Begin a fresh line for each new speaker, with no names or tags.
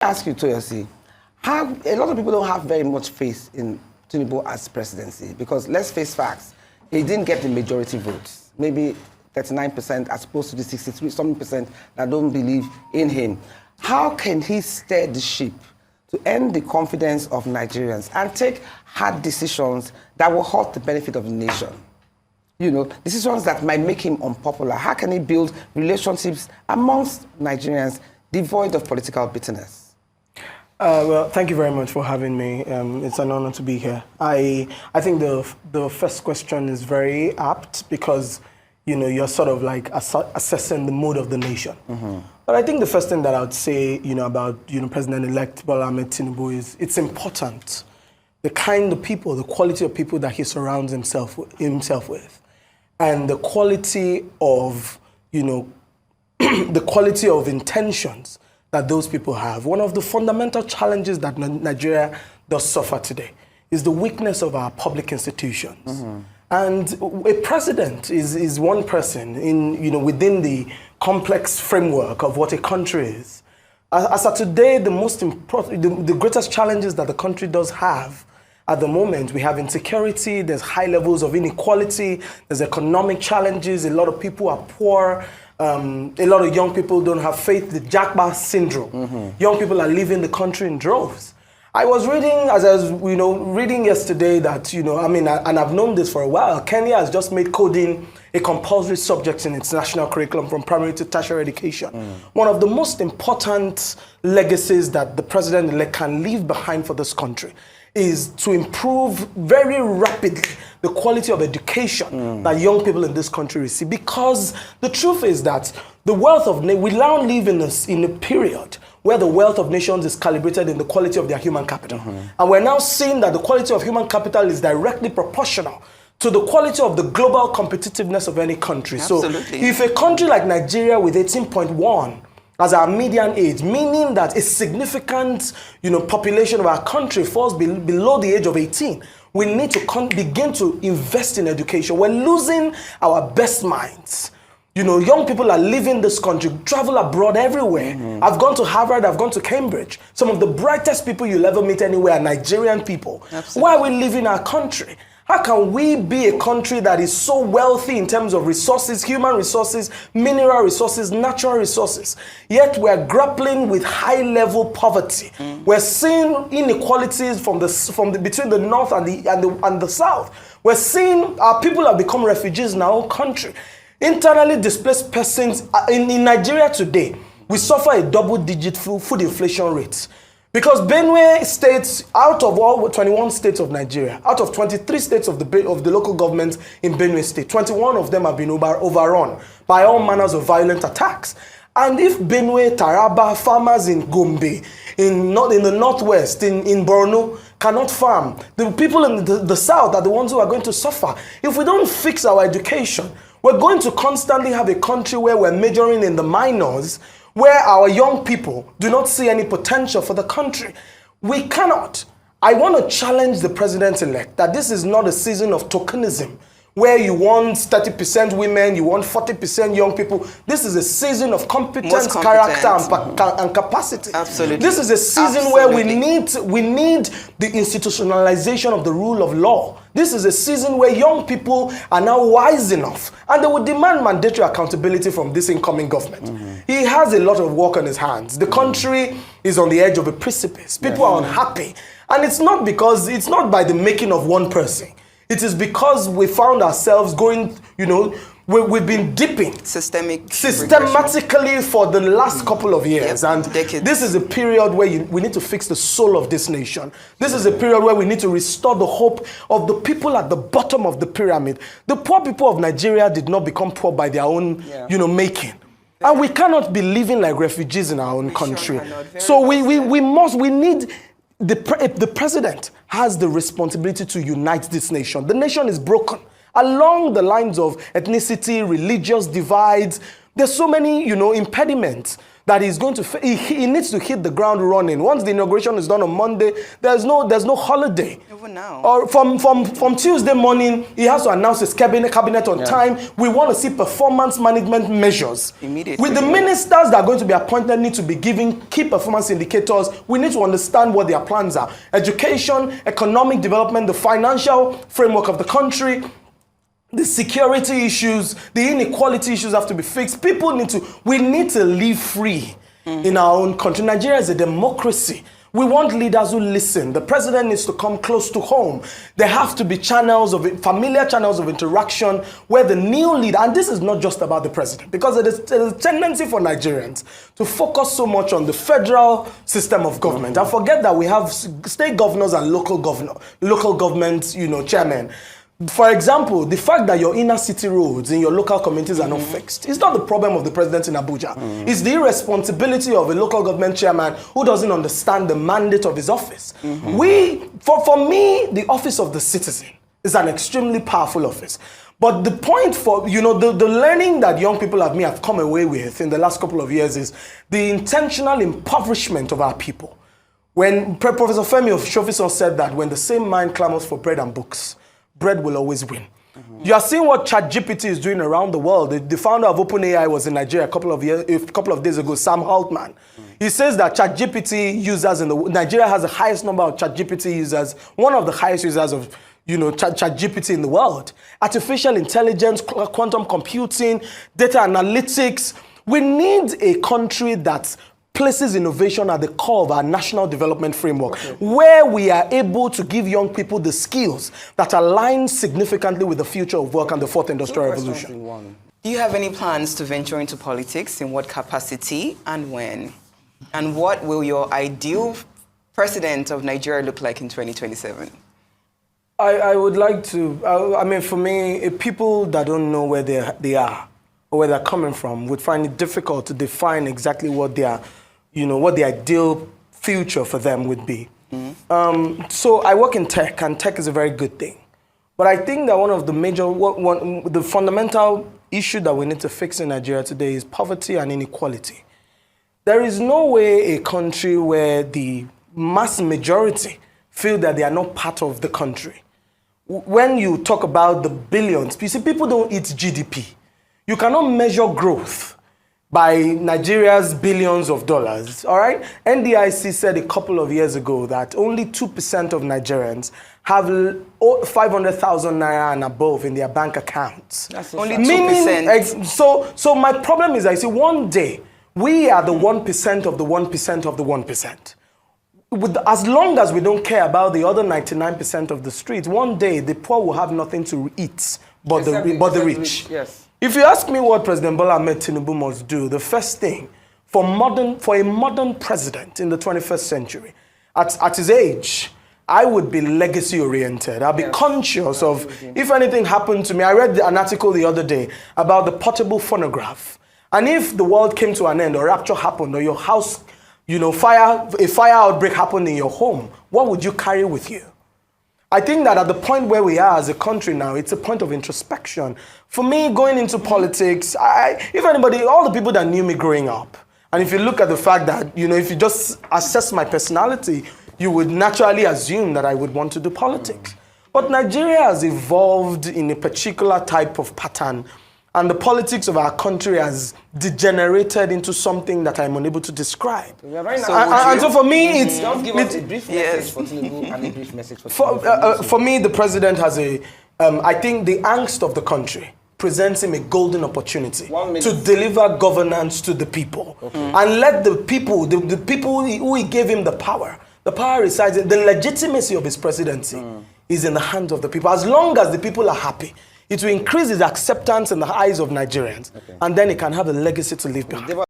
Ask you, Toyosi, a lot of people don't have very much faith in Tinubu as presidency because, let's face facts, he didn't get the majority votes. Maybe 39% as opposed to the 63% that don't believe in him. How can he steer the ship to earn the confidence of Nigerians and take hard decisions that will hurt the benefit of the nation? You know, decisions that might make him unpopular. How can he build relationships amongst Nigerians devoid of political bitterness?
Well, thank you very much for having me. It's an honor to be here. I think the first question is very apt because, you know, you're sort of like assessing the mood of the nation. But I think the first thing that I would say, you know, about, you know, President-elect Bola Ahmed Tinubu is it's important the kind of people, the quality of people that he surrounds himself with, and the quality of, you know, the quality of intentions that those people have. One of the fundamental challenges that Nigeria does suffer today is the weakness of our public institutions. And a president is one person in, you know, within the complex framework of what a country is. As of today, the most important, the greatest challenges that the country does have at the moment, we have insecurity, there's high levels of inequality, there's economic challenges, a lot of people are poor, a lot of young people don't have faith, the Jackpot syndrome. Young people are leaving the country in droves. I was reading, as I was, you know, reading yesterday that, you know, I mean, and I've known this for a while, Kenya has just made coding a compulsory subject in its national curriculum from primary to tertiary education. One of the most important legacies that the president-elect can leave behind for this country is to improve very rapidly the quality of education that young people in this country receive. Because the truth is that the wealth of we now live in a period where the wealth of nations is calibrated in the quality of their human capital. And we're now seeing that the quality of human capital is directly proportional to the quality of the global competitiveness of any country.
Absolutely.
So if a country like Nigeria with 18.1 as our median age, meaning that a significant, you know, population of our country falls below the age of 18, we need to begin to invest in education. We're losing our best minds. You know, young people are leaving this country, travel abroad everywhere. I've gone to Harvard, I've gone to Cambridge. Some of the brightest people you'll ever meet anywhere are Nigerian people. Absolutely. Why are we leaving our country? How can we be a country that is so wealthy in terms of resources, human resources, mineral resources, natural resources, yet we're grappling with high-level poverty? We're seeing inequalities between the north and the south. We're seeing our people have become refugees in our own country. Internally displaced persons in Nigeria today, we suffer a double-digit food inflation rate. Because Benue states, out of all 21 states of Nigeria, out of 23 states of the local government in Benue State, 21 of them have been overrun by all manners of violent attacks. And if Benue, Taraba, farmers in Gombe, in the northwest, in Borno, cannot farm, the people in the south are the ones who are going to suffer. If we don't fix our education, we're going to constantly have a country where we're majoring in the minors, where our young people do not see any potential for the country. We cannot. I want to challenge the president-elect that this is not a season of tokenism, where you want 30% women, you want 40% young people. This is a season of competence, character, and capacity.
Absolutely.
This is a season where we need the institutionalization of the rule of law. This is a season where young people are now wise enough, and they will demand mandatory accountability from this incoming government. He has a lot of work on his hands. The country is on the edge of a precipice. People are unhappy. And it's not by the making of one person. It is because we found ourselves going, you know, we've been dipping systematically for the last couple of years. And decades. This is a period where we need to fix the soul of this nation. This is a period where we need to restore the hope of the people at the bottom of the pyramid. The poor people of Nigeria did not become poor by their own, you know, making. And we cannot be living like refugees in our own country. So we need... The president has the responsibility to unite this nation. The nation is broken along the lines of ethnicity, religious divides. There's so many, impediments that he's going to, he needs to hit the ground running. Once the inauguration is done on Monday, there's no holiday.
Even now.
Or from Tuesday morning, he has to announce his cabinet on time. We want to see performance management measures.
Immediately.
With the ministers that are going to be appointed need to be giving key performance indicators. We need to understand what their plans are. Education, economic development, the financial framework of the country, the security issues, the inequality issues have to be fixed. We need to live free in our own country. Nigeria is a democracy. We want leaders who listen. The president needs to come close to home. There have to be familiar channels of interaction where the new leader, and this is not just about the president, because it is a tendency for Nigerians to focus so much on the federal system of government and forget that we have state governors and local government, chairmen. For example, the fact that your inner city roads in your local communities are not fixed is not the problem of the president in Abuja. It's the irresponsibility of a local government chairman who doesn't understand the mandate of his office. For me, the office of the citizen is an extremely powerful office. But the point for, the learning that young people like me have come away with in the last couple of years is the intentional impoverishment of our people. When Professor Femi Osofison said that when the same mind clamors for bread and books, bread will always win. You are seeing what ChatGPT is doing around the world. The founder of OpenAI was in Nigeria a couple of days ago, Sam Altman. He says that ChatGPT users Nigeria has the highest number of ChatGPT users, one of the highest users of ChatGPT in the world. Artificial intelligence, quantum computing, data analytics. We need a country that places innovation at the core of our national development framework, where we are able to give young people the skills that align significantly with the future of work and the fourth industrial revolution.
Do you have any plans to venture into politics? In what capacity and when? And what will your ideal president of Nigeria look like in 2027?
I would like to, for me, people that don't know where they are or where they're coming from would find it difficult to define exactly what what the ideal future for them would be. So I work in tech, and tech is a very good thing. But I think that one of the the fundamental issue that we need to fix in Nigeria today is poverty and inequality. There is no way a country where the mass majority feel that they are not part of the country. When you talk about the billions, you see, people don't eat GDP. You cannot measure growth by Nigeria's billions of dollars, all right? NDIC said a couple of years ago that only 2% of Nigerians have 500,000 naira and above in their bank accounts.
That's only 2%.
So my problem is, I see one day, we are the 1% of the 1% of the 1%. As long as we don't care about the other 99% of the streets, one day the poor will have nothing to eat but the rich.
Yes.
If you ask me what President Bola Ahmed Tinubu must do, the first thing for a modern president in the 21st century, at his age, I would be legacy-oriented. I'll be conscious of if anything happened to me. I read an article the other day about the portable phonograph. And if the world came to an end or rapture happened or your house, a fire outbreak happened in your home, what would you carry with you? I think that at the point where we are as a country now, it's a point of introspection. For me, going into politics, all the people that knew me growing up, and if you look at the fact that, if you just assess my personality, you would naturally assume that I would want to do politics. But Nigeria has evolved in a particular type of pattern, and the politics of our country has degenerated into something that I'm unable to describe. So for me, it's...
Just give us a brief message for Tinubu and a brief message for Tinubu.
For me, the president has I think the angst of the country presents him a golden opportunity to deliver governance to the people. And let the people, the people who he gave him the power resides in the legitimacy of his presidency is in the hands of the people. As long as the people are happy, it will increase his acceptance in the eyes of Nigerians, and then he can have a legacy to leave behind.